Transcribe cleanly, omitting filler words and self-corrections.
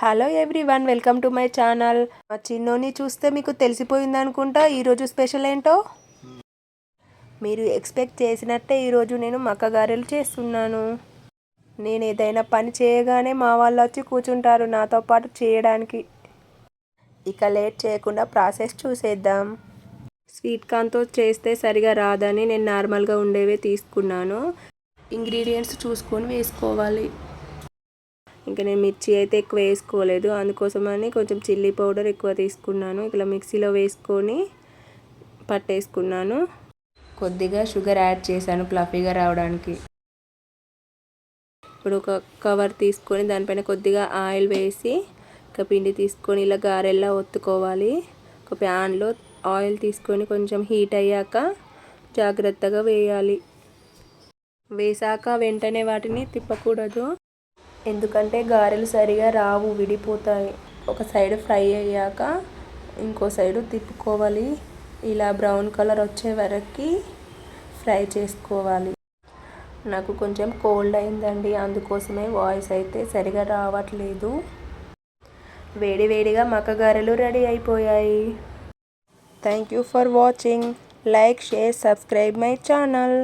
Hello everyone, welcome to my channel. మా చిన్నోని చూస్తే మీకు తెలిసిపోయింది అనుకుంటా ఈరోజు స్పెషల్ ఏంటో. మీరు ఎక్స్పెక్ట్ చేసినట్టే ఈరోజు నేను మక్క గారెలు చేస్తున్నాను. నేను ఏదైనా పని చేయగానే మా వాళ్ళు వచ్చి కూర్చుంటారు నాతో పాటు చేయడానికి. ఇక లేట్ చేయకుండా ప్రాసెస్ చూసేద్దాం. స్వీట్ కార్న్తో చేస్తే సరిగా రాదని నేను నార్మల్గా ఉండేవే తీసుకున్నాను. ఇంగ్రీడియంట్స్ చూసుకొని వేసుకోవాలి. ఇంకా నేను మిర్చి అయితే ఎక్కువ వేసుకోలేదు, అందుకోసమని కొంచెం చిల్లీ పౌడర్ ఎక్కువ తీసుకున్నాను. ఇట్లా మిక్సీలో వేసుకొని పట్టేసుకున్నాను. కొద్దిగా షుగర్ యాడ్ చేశాను ఫ్లఫీగా రావడానికి. ఇప్పుడు ఒక కవర్ తీసుకొని దానిపైన కొద్దిగా ఆయిల్ వేసి ఒక పిండి తీసుకొని ఇలా గారెల్లా ఒత్తుకోవాలి. ఒక ప్యాన్లో ఆయిల్ తీసుకొని కొంచెం హీట్ అయ్యాక జాగ్రత్తగా వేయాలి. వేసాక వెంటనే వాటిని తిప్పకూడదు, ఎందుకంటే గారెలు సరిగా రావు, విడిపోతాయి. ఒక సైడ్ ఫ్రై అయ్యాక ఇంకో సైడు తిప్పుకోవాలి. ఇలా బ్రౌన్ కలర్ వచ్చే వరకు ఫ్రై చేసుకోవాలి. నాకు కొంచెం కోల్డ్ అయిందండి, అందుకోసమే వాయిస్ అయితే సరిగా రావట్లేదు. వేడివేడిగా మక్క గారెలు రెడీ అయిపోయాయి. Thank you for watching. Like, share, subscribe my channel.